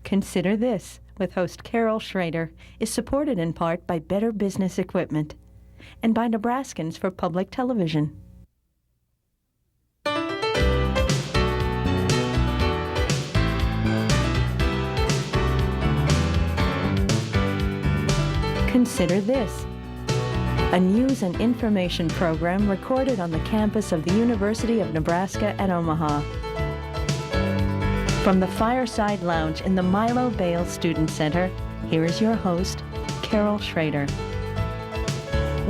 Consider This, with host Carol Schrader, is supported in part by Better Business Equipment and by Nebraskans for Public Television. Consider This, a news and information program recorded on the campus of the University of Nebraska at Omaha. From the Fireside Lounge in the Milo Bale Student Center, here is your host, Carol Schrader.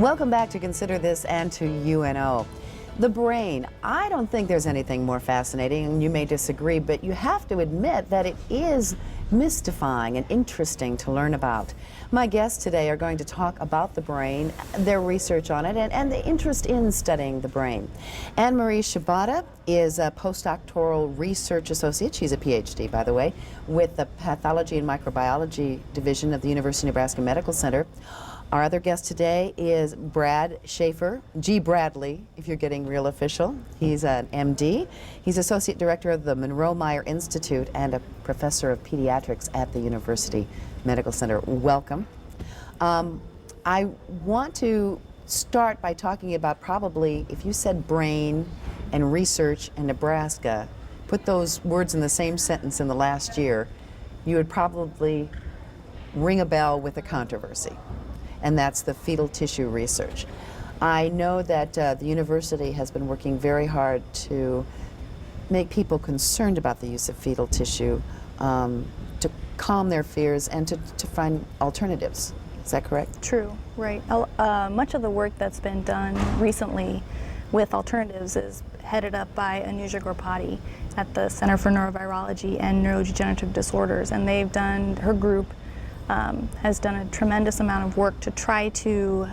Welcome back to Consider This and to UNO. The brain. I don't think there's anything more fascinating, and you may disagree, but you have to admit that it is mystifying and interesting to learn about. My guests today are going to talk about the brain, their research on it, and the interest in studying the brain. Anne-Marie Shibata is a postdoctoral research associate. She's a PhD, by the way, with the Pathology and Microbiology Division of the University of Nebraska Medical Center. Our other guest today is Brad Schaefer, G. Bradley, if you're getting real official. He's an MD. He's Associate Director of the Monroe Meyer Institute and a Professor of Pediatrics at the University Medical Center. Welcome. I want to start by talking about probably, if you said brain and research and Nebraska, put those words in the same sentence in the last year, you would probably ring a bell with a controversy. And that's the fetal tissue research. I know that the university has been working very hard to make people concerned about the use of fetal tissue, to calm their fears and to find alternatives. Is that correct? True, right. Much of the work that's been done recently with alternatives is headed up by Anuja Gurpati at the Center for Neurovirology and Neurodegenerative Disorders, and they've done, her group has done a tremendous amount of work to try to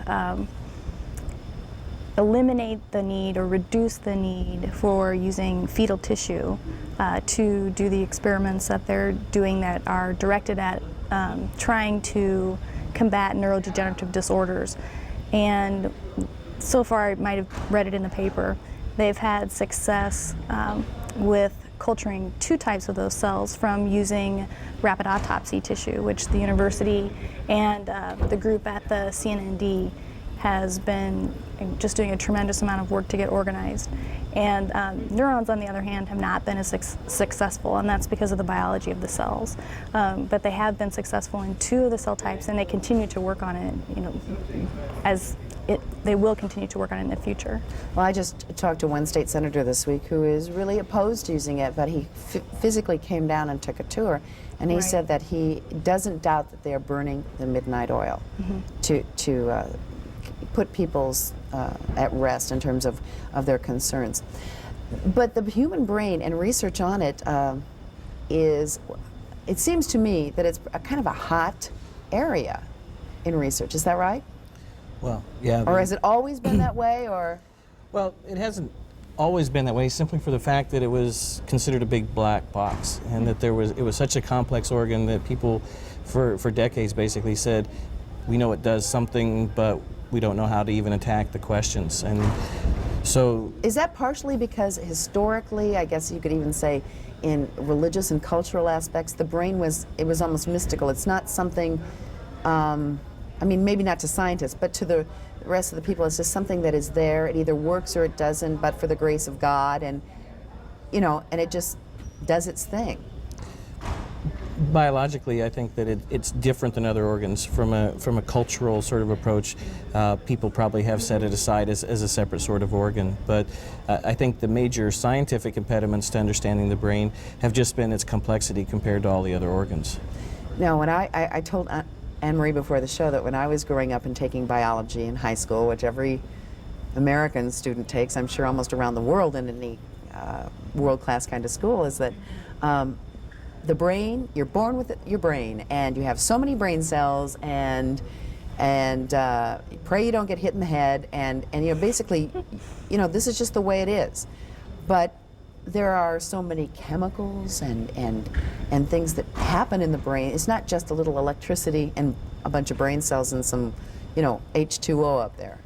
eliminate the need or reduce the need for using fetal tissue to do the experiments that they're doing that are directed at trying to combat neurodegenerative disorders. And so far, you might have read it in the paper, they've had success with culturing two types of those cells from using rapid autopsy tissue, which the university and the group at the CNND has been just doing a tremendous amount of work to get organized. And neurons, on the other hand, have not been as successful, and that's because of the biology of the cells. But they have been successful in two of the cell types, and they continue to work on it, you know, they will continue to work on it in the future. Well, I just talked to one state senator this week who is really opposed to using it, but he physically came down and took a tour, and he said that he doesn't doubt that they are burning the midnight oil to put people's at rest in terms of their concerns. But the human brain and research on it it seems to me that it's a kind of a hot area in research. Is that right? Well, yeah. Or has it always been that way, or? Well, it hasn't always been that way, simply for the fact that it was considered a big black box, and that it was such a complex organ that people for decades basically said, we know it does something, but we don't know how to even attack the questions. And so, is that partially because historically, I guess you could even say in religious and cultural aspects, the brain was almost mystical. It's not something, I mean, maybe not to scientists, but to the rest of the people, it's just something that is there. It either works or it doesn't, but for the grace of God, and, you know, and it just does its thing. biologically, I think that it's different than other organs. From a cultural sort of approach, people probably have set it aside as a separate sort of organ. But I think the major scientific impediments to understanding the brain have just been its complexity compared to all the other organs. Now, when I told Anne-Marie before the show that when I was growing up and taking biology in high school, which every American student takes, I'm sure almost around the world in any world-class kind of school, is that the brain, you're born with your brain, and you have so many brain cells, and you pray you don't get hit in the head, and you know, basically, you know, this is just the way it is. But there are so many chemicals and things that happen in the brain. It's not just a little electricity and a bunch of brain cells and some, you know, H2O up there.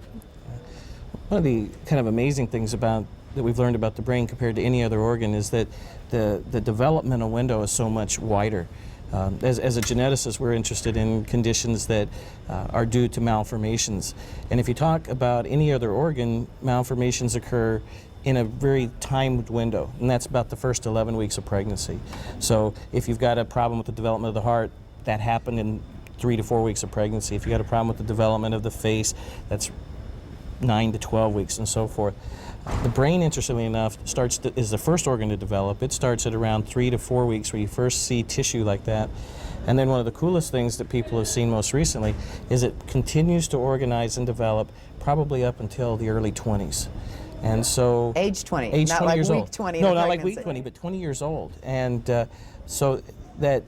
One of the kind of amazing things that we've learned about the brain compared to any other organ is that the developmental window is so much wider. As a geneticist, we're interested in conditions that are due to malformations. And if you talk about any other organ, malformations occur in a very timed window, and that's about the first 11 weeks of pregnancy. So if you've got a problem with the development of the heart, that happened in 3 to 4 weeks of pregnancy. If you've got a problem with the development of the face, that's 9 to 12 weeks and so forth. The brain, interestingly enough, is the first organ to develop. It starts at around 3 to 4 weeks where you first see tissue like that. And then one of the coolest things that people have seen most recently is it continues to organize and develop probably up until the early 20s. And so Age 20, age not 20 like years week old. 20 No, of not like pregnancy. week 20, but 20 years old. And so that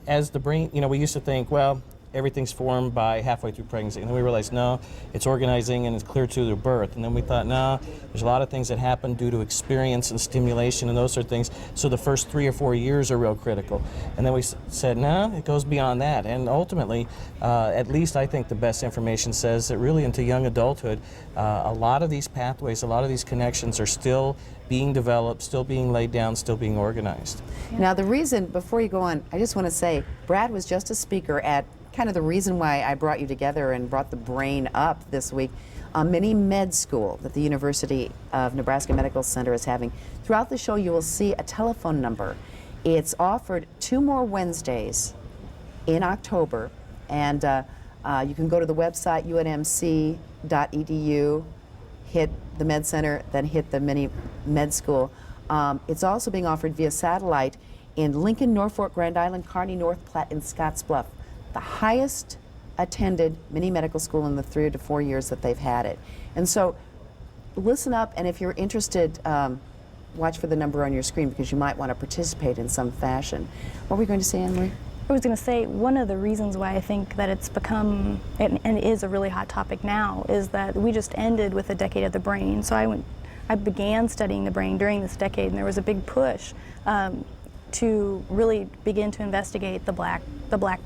as the brain, we used to think, well, everything's formed by halfway through pregnancy. And then we realized, no, it's organizing and it's clear to the birth. And then we thought, no, there's a lot of things that happen due to experience and stimulation and those sort of things. So the first 3 or 4 years are real critical. And then we said, no, it goes beyond that. And ultimately, at least I think the best information says that really into young adulthood, a lot of these pathways, a lot of these connections are still being developed, still being laid down, still being organized. Now, the reason, before you go on, I just want to say, Brad was just a speaker at kind of the reason why I brought you together and brought the brain up this week, a mini med school that the University of Nebraska Medical Center is having. Throughout the show, you will see a telephone number. It's offered 2 more Wednesdays in October, and you can go to the website, unmc.edu, hit the med center, then hit the mini med school. It's also being offered via satellite in Lincoln, Norfolk, Grand Island, Kearney, North Platte, and Scottsbluff. The highest attended mini medical school in the 3 to 4 years that they've had it. And so listen up, and if you're interested, watch for the number on your screen because you might want to participate in some fashion. What were we going to say, Anne-Marie? I was going to say one of the reasons why I think that it's become and is a really hot topic now is that we just ended with a decade of the brain. So I began studying the brain during this decade, and there was a big push to really begin to investigate the black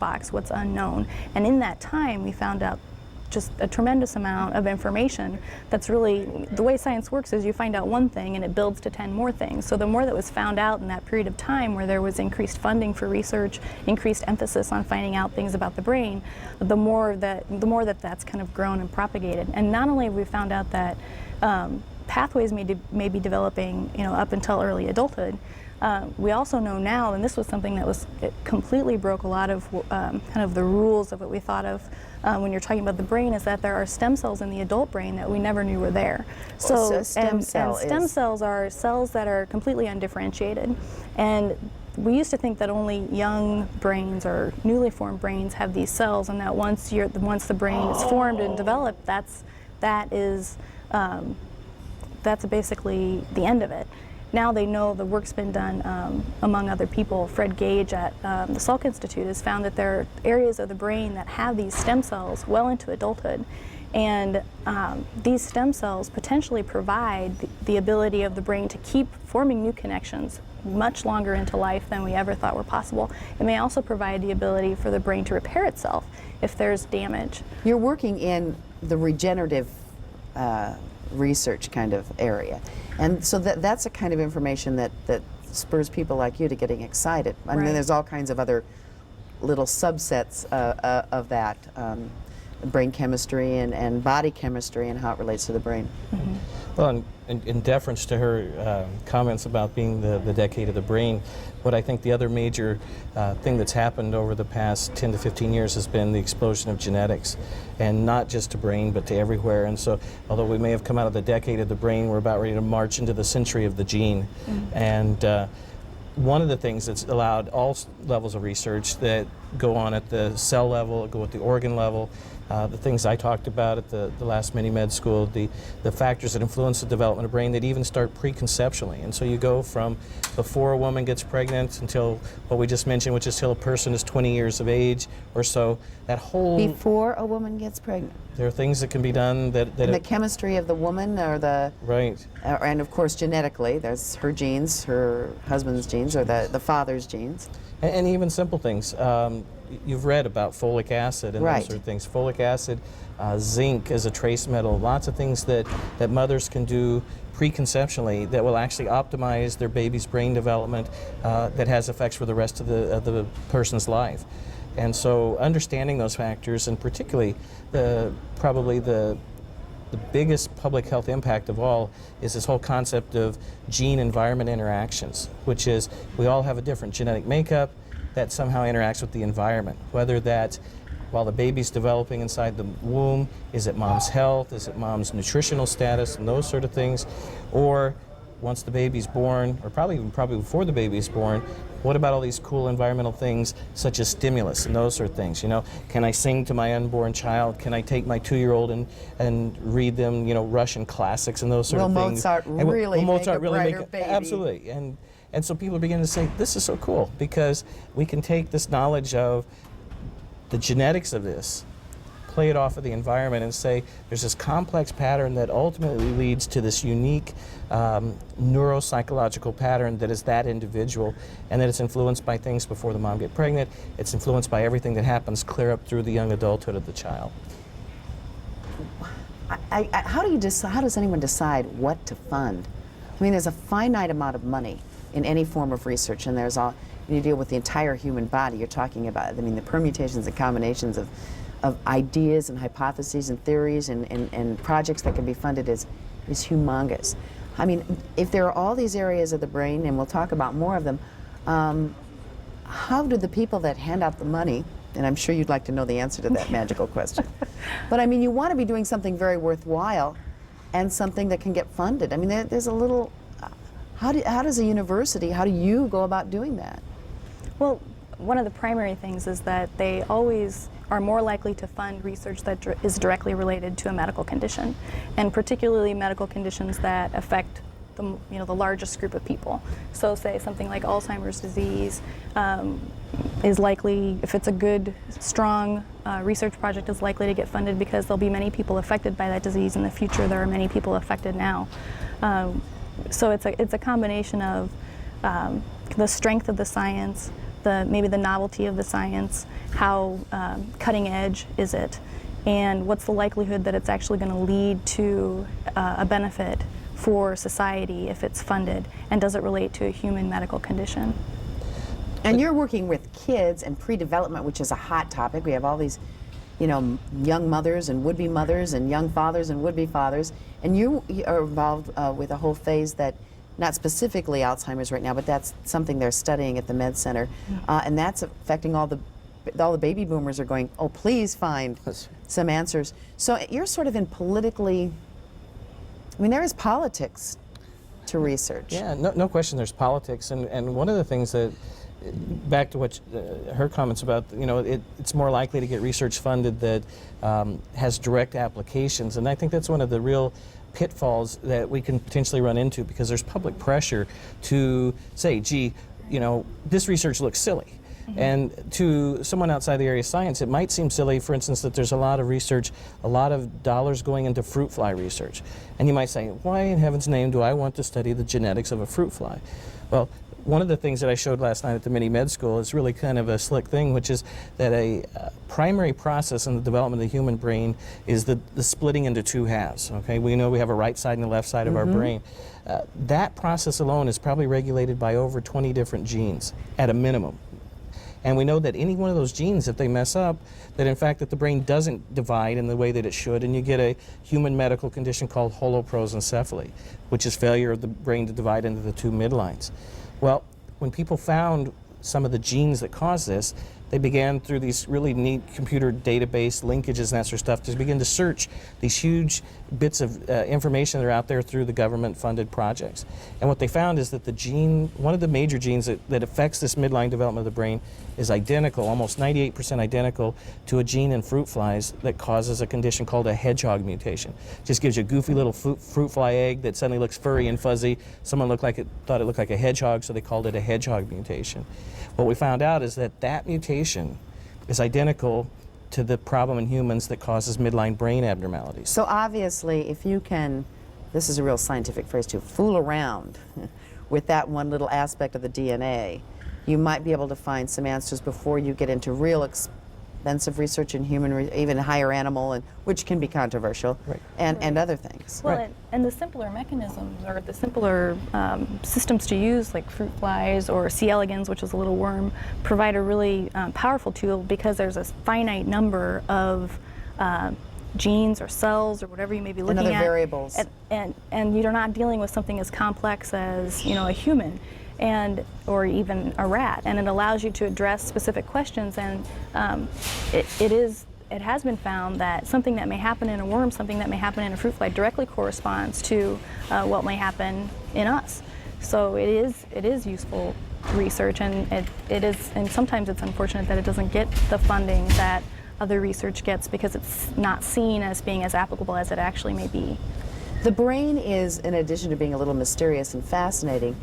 box, what's unknown. And in that time, we found out just a tremendous amount of information that's really, the way science works is you find out one thing and it builds to 10 more things. So the more that was found out in that period of time where there was increased funding for research, increased emphasis on finding out things about the brain, the more that's kind of grown and propagated. And not only have we found out that pathways may be developing, up until early adulthood, we also know now, and this was something that it completely broke a lot of kind of the rules of what we thought of when you're talking about the brain, is that there are stem cells in the adult brain that we never knew were there. So a stem cells are cells that are completely undifferentiated. And we used to think that only young brains or newly formed brains have these cells, and that once the brain is formed and developed, that's basically the end of it. Now they know the work's been done among other people. Fred Gage at the Salk Institute has found that there are areas of the brain that have these stem cells well into adulthood. And these stem cells potentially provide the ability of the brain to keep forming new connections much longer into life than we ever thought were possible. It may also provide the ability for the brain to repair itself if there's damage. You're working in the regenerative research kind of area. And so that's a kind of information that spurs people like you to getting excited. I mean, Right. there's all kinds of other little subsets of that, brain chemistry and body chemistry and how it relates to the brain. Mm-hmm. Well, in deference to her comments about being the decade of the brain, what I think the other major thing that's happened over the past 10 to 15 years has been the explosion of genetics, and not just to brain, but to everywhere. And so, although we may have come out of the decade of the brain, we're about ready to march into the century of the gene. Mm-hmm. And one of the things that's allowed all levels of research that go on at the cell level, go at the organ level, the things I talked about at the last mini med school, the factors that influence the development of brain that even start preconceptually. And so you go from before a woman gets pregnant until what we just mentioned, which is till a person is 20 years of age or so. That whole... Before a woman gets pregnant. There are things that can be done that And the chemistry of the woman or the... Right. And of course genetically, there's her genes, her husband's genes, or the father's genes. And even simple things. you've read about folic acid and Right. those sort of things. Folic acid, zinc as a trace metal, lots of things that mothers can do preconceptionally that will actually optimize their baby's brain development that has effects for the rest of the person's life. And so understanding those factors, and particularly probably the biggest public health impact of all is this whole concept of gene-environment interactions, which is we all have a different genetic makeup that somehow interacts with the environment, whether that's while the baby's developing inside the womb, is it mom's health, is it mom's nutritional status, and those sort of things, or once the baby's born, or probably before the baby's born, what about all these cool environmental things such as stimulus and those sort of things? You know, can I sing to my unborn child? Can I take my 2-year-old and read them, you know, Russian classics and those sort of things? Mozart really make a brighter baby? Absolutely. And so people are beginning to say, this is so cool because we can take this knowledge of the genetics of this, play it off of the environment, and say there's this complex pattern that ultimately leads to this unique neuropsychological pattern that is that individual, and that it's influenced by things before the mom gets pregnant. It's influenced by everything that happens clear up through the young adulthood of the child. How does anyone decide what to fund? I mean, there's a finite amount of money in any form of research, and you deal with the entire human body. You're talking about, I mean, the permutations and combinations of ideas and hypotheses and theories and projects that can be funded is humongous. I mean, if there are all these areas of the brain, and we'll talk about more of them, how do the people that hand out the money, and I'm sure you'd like to know the answer to that magical question, but I mean, you want to be doing something very worthwhile and something that can get funded. I mean, there's a little, how does a university, how do you go about doing that? Well, one of the primary things is that they always are more likely to fund research that is directly related to a medical condition, and particularly medical conditions that affect the largest group of people. So say something like Alzheimer's disease is likely, if it's a good, strong research project, is likely to get funded because there'll be many people affected by that disease in the future. There are many people affected now. So it's a combination of the strength of the science, maybe the novelty of the science, how cutting edge is it, and what's the likelihood that it's actually going to lead to a benefit for society if it's funded, and does it relate to a human medical condition? And you're working with kids and pre-development, which is a hot topic. We have all these, young mothers and would-be mothers and young fathers and would-be fathers, and you are involved with a whole phase that, not specifically Alzheimer's right now, but that's something they're studying at the Med Center, and that's affecting all the baby boomers are going, oh, please find some answers. So you're sort of in politically, I mean, there is politics to research. Yeah, no question there's politics, and one of the things that, back to what her comments about, it's more likely to get research funded that has direct applications, and I think that's one of the real pitfalls that we can potentially run into, because there's public pressure to say, gee, this research looks silly. And to someone outside the area of science, it might seem silly, for instance, that there's a lot of research, a lot of dollars going into fruit fly research. And you might say, why in heaven's name do I want to study the genetics of a fruit fly? Well, one of the things that I showed last night at the mini med school is really kind of a slick thing, which is that a primary process in the development of the human brain is the splitting into two halves. Okay, we know we have a right side and a left side of our brain. That process alone is probably regulated by over 20 different genes at a minimum. And we know that any one of those genes, if they mess up, that in fact that the brain doesn't divide in the way that it should, and you get a human medical condition called holoprosencephaly, which is failure of the brain to divide into the two midlines. Well, when people found some of the genes that cause this, they began through these really neat computer database linkages and that sort of stuff to begin to search these huge bits of information that are out there through the government-funded projects. And what they found is that the gene, one of the major genes that affects this midline development of the brain is identical, almost 98% identical to a gene in fruit flies that causes a condition called a hedgehog mutation. Just gives you a goofy little fruit fly egg that suddenly looks furry and fuzzy. Someone thought it looked like a hedgehog, so they called it a hedgehog mutation. What we found out is that that mutation is identical to the problem in humans that causes midline brain abnormalities. So obviously, if you can, this is a real scientific phrase too, fool around with that one little aspect of the DNA, you might be able to find some answers before you get into real expensive research in even higher animal, and which can be controversial, Right. and other things. Well, Right. and the simpler mechanisms or the simpler systems to use, like fruit flies or C. elegans, which is a little worm, provide a really powerful tool because there's a finite number of genes or cells or whatever you may be looking other at. variables. And you're not dealing with something as complex as, you know, a human. Or even a rat, and it allows you to address specific questions. And it has been found that something that may happen in a worm, something that may happen in a fruit fly, directly corresponds to what may happen in us. So it is useful research, and it is. And sometimes it's unfortunate that it doesn't get the funding that other research gets because it's not seen as being as applicable as it actually may be. The brain is, in addition to being a little mysterious and fascinating,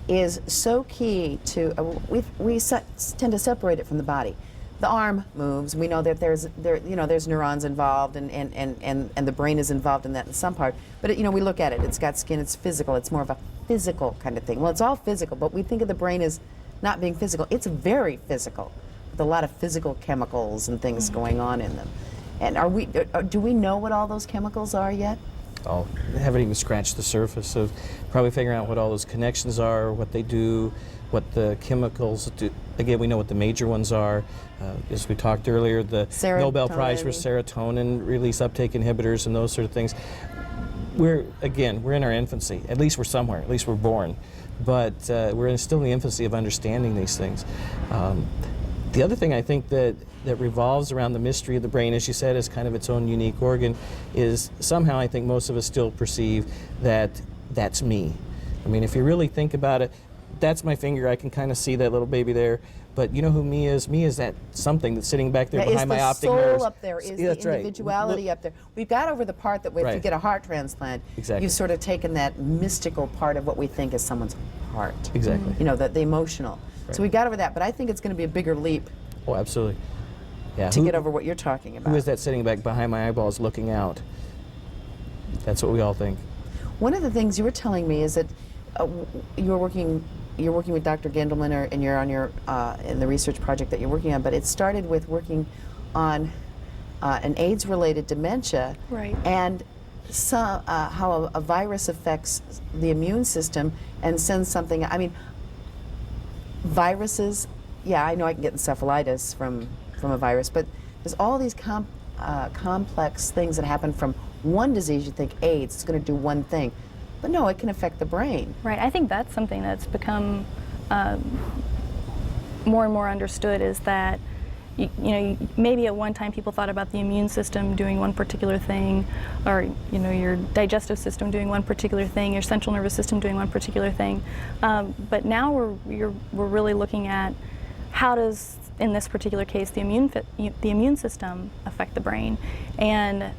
is so key to, we tend to separate it from the body. The arm moves. We know that there's neurons involved, and the brain is involved in that in some part. But we look at it. It's got skin. It's physical. It's more of a physical kind of thing. Well, it's all physical, but we think of the brain as not being physical. It's very physical, with a lot of physical chemicals and things going on in them. And do we know what all those chemicals are yet? Oh, haven't even scratched the surface of probably figuring out what all those connections are, what they do, what the chemicals do. Again, we know what the major ones are. As we talked earlier, the Nobel Prize for serotonin release uptake inhibitors and those sort of things. We're in our infancy. At least we're somewhere. At least we're born. But we're still in the infancy of understanding these things. The other thing I think that revolves around the mystery of the brain, as you said, is kind of its own unique organ, is somehow I think most of us still perceive that that's me. I mean, if you really think about it, that's my finger. I can kind of see that little baby there. But you know who me is? Me is that something that's sitting back there behind my optic nerves. The soul up there, is the individuality up there. We've got over the part that if you get a heart transplant, you've sort of taken that mystical part of what we think is someone's heart. Exactly. You know, the emotional. Right. So we got over that, but I think it's going to be a bigger leap Oh, absolutely. Yeah. to get over what you're talking about. Who is that sitting back behind my eyeballs looking out? That's what we all think. One of the things you were telling me is that you're working with Dr. Gendelman, and you're on in the research project that you're working on, but it started with working on an AIDS-related dementia, Right. and how a virus affects the immune system and sends something. I mean, viruses. Yeah, I know I can get encephalitis from a virus, but there's all these complex things that happen from one disease. You think AIDS, it's going to do one thing. But no, it can affect the brain. Right. I think that's something that's become more and more understood, is that maybe at one time people thought about the immune system doing one particular thing, or your digestive system doing one particular thing, your central nervous system doing one particular thing. But now we're really looking at how does, in this particular case, the immune system affect the brain. And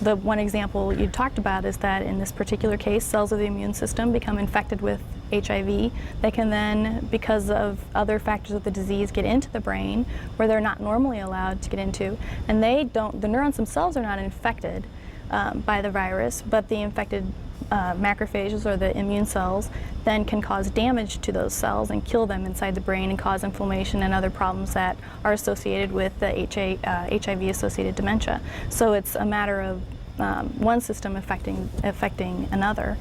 the one example you talked about is that in this particular case, cells of the immune system become infected with HIV. They can then, because of other factors of the disease, get into the brain where they're not normally allowed to get into. And the neurons themselves are not infected by the virus, but the infected macrophages, or the immune cells, then can cause damage to those cells and kill them inside the brain and cause inflammation and other problems that are associated with the HIV-associated dementia. So it's a matter of one system affecting another.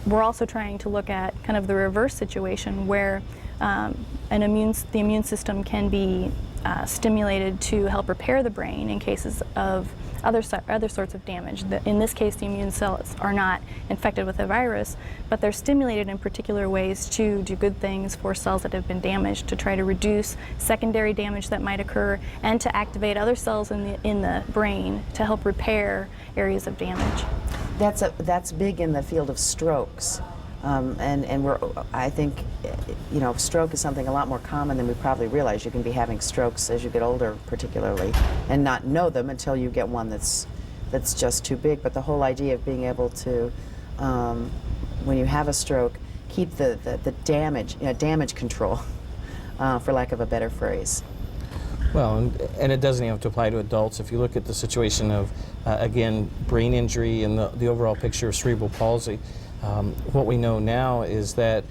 We're also trying to look at kind of the reverse situation where the immune system can be stimulated to help repair the brain in cases of other sorts of damage. In this case, the immune cells are not infected with the virus, but they're stimulated in particular ways to do good things for cells that have been damaged, to try to reduce secondary damage that might occur, and to activate other cells in the brain to help repair areas of damage. That's big in the field of strokes. I think, stroke is something a lot more common than we probably realize. You can be having strokes as you get older, particularly, and not know them until you get one that's just too big. But the whole idea of being able to, when you have a stroke, keep the damage control, for lack of a better phrase. Well, and it doesn't even have to apply to adults. If you look at the situation of, again, brain injury and the overall picture of cerebral palsy, what we know now is that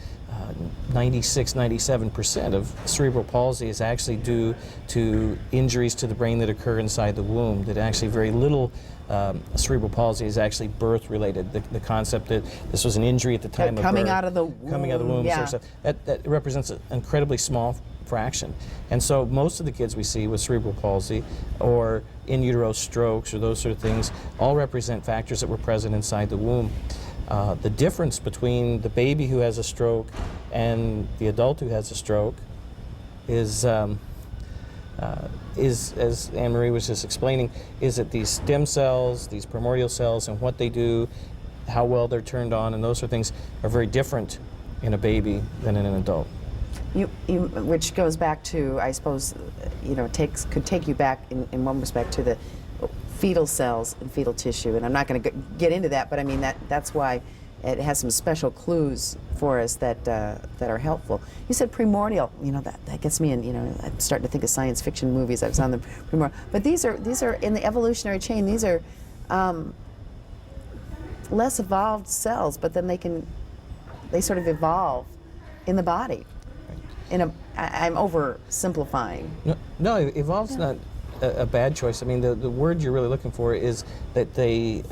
96, 97% of cerebral palsy is actually due to injuries to the brain that occur inside the womb, that actually very little cerebral palsy is actually birth related. The concept that this was an injury at the time of coming birth, out of the womb, coming out of the womb, yeah. sort of stuff, that represents an incredibly small fraction. And so most of the kids we see with cerebral palsy or in utero strokes or those sort of things all represent factors that were present inside the womb. The difference between the baby who has a stroke and the adult who has a stroke is, as Anne-Marie was just explaining, is that these stem cells, these primordial cells, and what they do, how well they're turned on, and those sort of things are very different in a baby than in an adult. Which goes back to, I suppose, could take you back in one respect to the fetal cells and fetal tissue, and I'm not going to get into that, but I mean that's why it has some special clues for us that are helpful. You said primordial, that gets me in. I'm starting to think of science fiction movies. I was on the primordial, but these are in the evolutionary chain. These are less evolved cells, but then they sort of evolve in the body. I'm oversimplifying. No, evolve's not a bad choice. I mean, the word you're really looking for is that they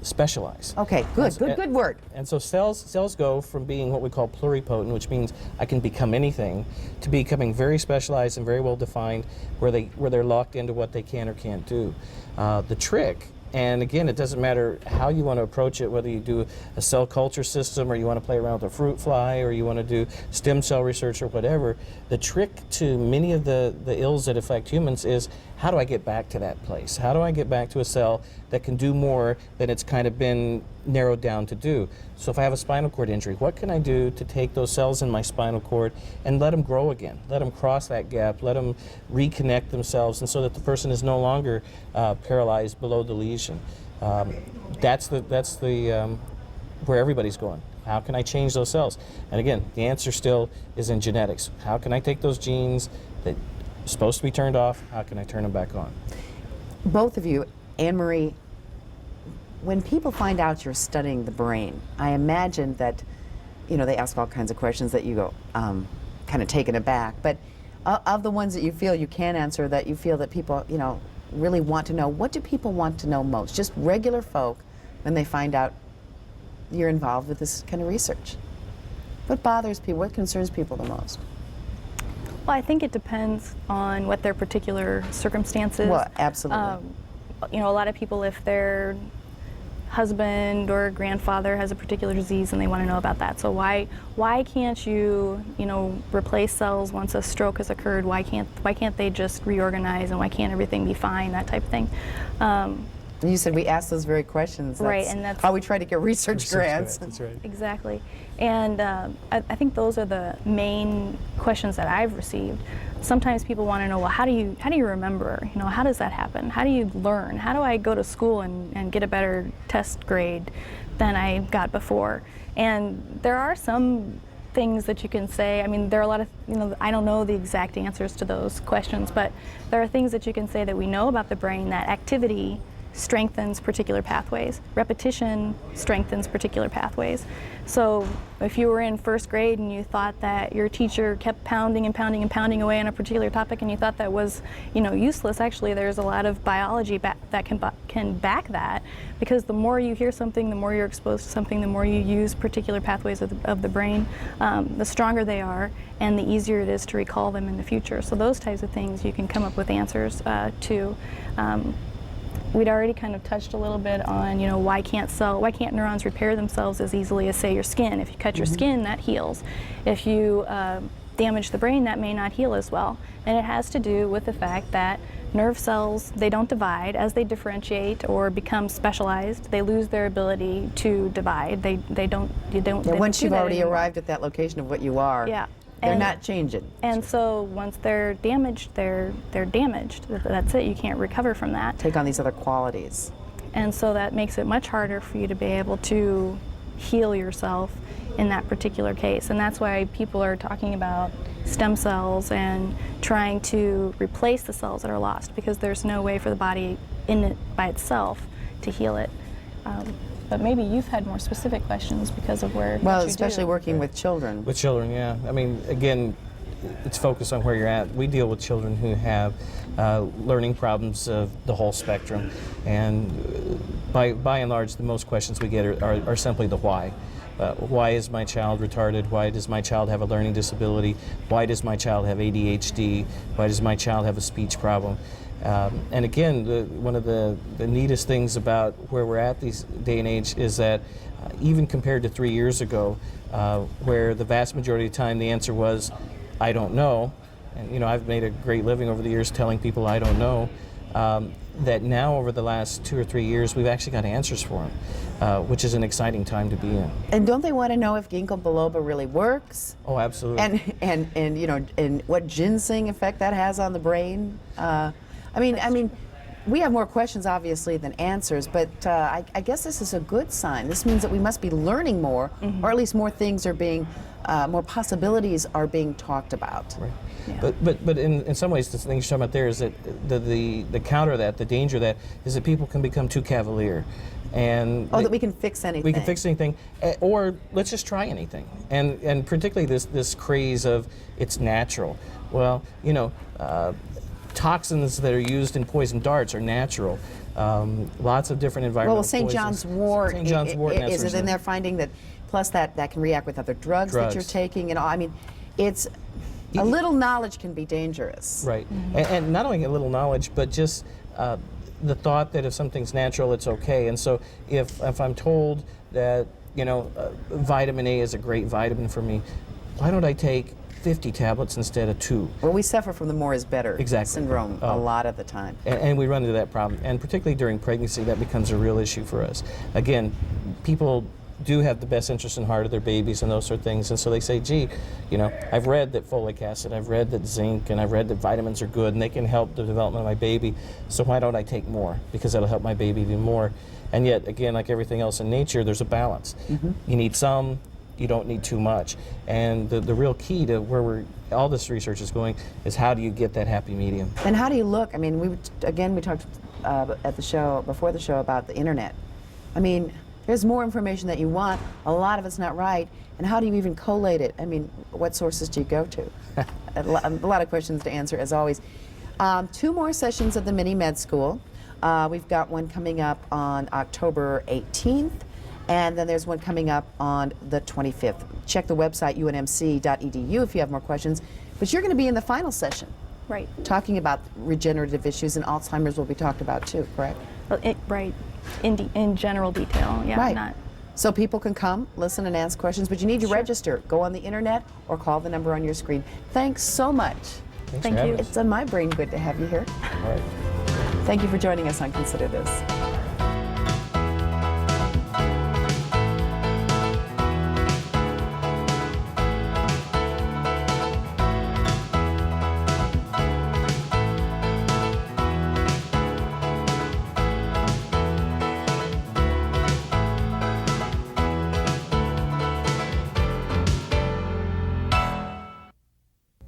specialize. Okay, good word. And so cells go from being what we call pluripotent, which means I can become anything, to becoming very specialized and very well defined, where they're locked into what they can or can't do. The trick. And again, it doesn't matter how you want to approach it, whether you do a cell culture system or you want to play around with a fruit fly or you want to do stem cell research or whatever. The trick to many of the ills that affect humans is, how do I get back to that place? How do I get back to a cell that can do more than it's kind of been narrowed down to do? So if I have a spinal cord injury, what can I do to take those cells in my spinal cord and let them grow again? Let them cross that gap, let them reconnect themselves, and so that the person is no longer paralyzed below the lesion. That's the where everybody's going. How can I change those cells? And again, the answer still is in genetics. How can I take those genes that are supposed to be turned off? How can I turn them back on? Both of you, Anne-Marie, when people find out you're studying the brain, I imagine that, they ask all kinds of questions that you go kind of taken aback. But of the ones that you feel you can answer, that you feel that people, really want to know, what do people want to know most? Just regular folk, when they find out you're involved with this kind of research. What bothers people? What concerns people the most? Well, I think it depends on what their particular circumstances. Well, absolutely. A lot of people, if their husband or grandfather has a particular disease and they want to know about that. So why can't you, replace cells once a stroke has occurred? Why can't they just reorganize, and why can't everything be fine? That type of thing. And you said we asked those very questions. Right, and that's how we try to get research grants. That's right. Exactly. And I think those are the main questions that I've received. Sometimes people want to know, well, how do you remember? How does that happen? How do you learn? How do I go to school and get a better test grade than I got before? And there are some things that you can say. I mean, there are a lot of, I don't know the exact answers to those questions, but there are things that you can say that we know about the brain, that activity strengthens particular pathways. Repetition strengthens particular pathways. So if you were in first grade and you thought that your teacher kept pounding and pounding and pounding away on a particular topic and you thought that was, useless, actually there's a lot of biology that can back that, because the more you hear something, the more you're exposed to something, the more you use particular pathways of the brain, the stronger they are and the easier it is to recall them in the future. So those types of things you can come up with answers to. We'd already kind of touched a little bit on, why can't neurons repair themselves as easily as, say, your skin? If you cut your skin, that heals. If you damage the brain, that may not heal as well. And it has to do with the fact that nerve cells, they don't divide. As they differentiate or become specialized, they lose their ability to divide. They don't Once do you've that already anymore. arrived at that location of what you are, Yeah. they're not changing. And so once they're damaged, they're damaged. That's it. You can't recover from that. Take on these other qualities. And so that makes it much harder for you to be able to heal yourself in that particular case. And that's why people are talking about stem cells and trying to replace the cells that are lost, because there's no way for the body in it by itself to heal it. but maybe you've had more specific questions because of where Well, what you especially do. working with children. With children, yeah. I mean, again, it's focused on where you're at. We deal with children who have learning problems of the whole spectrum, and by and large, the most questions we get are simply the why. Why is my child retarded? Why does my child have a learning disability? Why does my child have ADHD? Why does my child have a speech problem? And again, one of the neatest things about where we're at these day and age is that even compared to 3 years ago, where the vast majority of the time the answer was, I don't know, and you know, I've made a great living over the years telling people I don't know, that now over the last 2 or 3 years we've actually got answers for them, which is an exciting time to be in. And don't they want to know if ginkgo biloba really works? Oh, absolutely. And you know, and what ginseng effect that has on the brain? I mean, we have more questions obviously than answers, but I guess this is a good sign. This means that we must be learning more, or at least more things are being, more possibilities are being talked about. Right. Yeah. But in some ways, the thing you're talking about there is that the counter of that, the danger of that, is that people can become too cavalier. And Oh, that we can fix anything. we can fix anything, or let's just try anything. And particularly this craze of it's natural. Well, you know, toxins that are used in poison darts are natural. Lots of different environmental Well, St. poisons. John's wort, St. John's wort, and that is sort it? of And thing. they're finding that, plus that can react with other drugs that you're Drugs. taking, and all. I mean, it's a little knowledge can be dangerous. Right, and not only a little knowledge, but just the thought that if something's natural, it's okay. And so if I'm told that, you know, vitamin A is a great vitamin for me, why don't I take 50 tablets instead of 2? Well, we suffer from the more is better Exactly. syndrome a lot of the time. And we run into that problem. And particularly during pregnancy, that becomes a real issue for us. Again, people do have the best interest in heart of their babies and those sort of things. And so they say, gee, you know, I've read that folic acid, I've read that zinc, and I've read that vitamins are good and they can help the development of my baby. So why don't I take more? Because that'll help my baby even more. And yet, again, like everything else in nature, there's a balance. You need some, you don't need too much. And the real key to where all this research is going is how do you get that happy medium? And how do you look? I mean, we talked at the show, before the show, about the internet. I mean, there's more information that you want. A lot of it's not right. And how do you even collate it? I mean, what sources do you go to? a lot of questions to answer, as always. 2 more sessions of the Mini Med School. We've got one coming up on October 18th, and then there's one coming up on the 25th. Check the website, unmc.edu, if you have more questions. But you're going to be in the final session, Right. talking about regenerative issues, and Alzheimer's will be talked about too, correct? Well, right. In general detail. Yeah. Right. Not. So people can come, listen, and ask questions, but you need to register. Go on the internet or call the number on your screen. Thanks so much. Thanks Thank for having you. us. It's on my brain good to have you here. All right. Thank you for joining us on Consider This.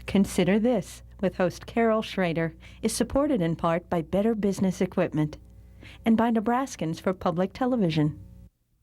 Consider This, with host Carol Schrader, is supported in part by Better Business Equipment and by Nebraskans for Public Television.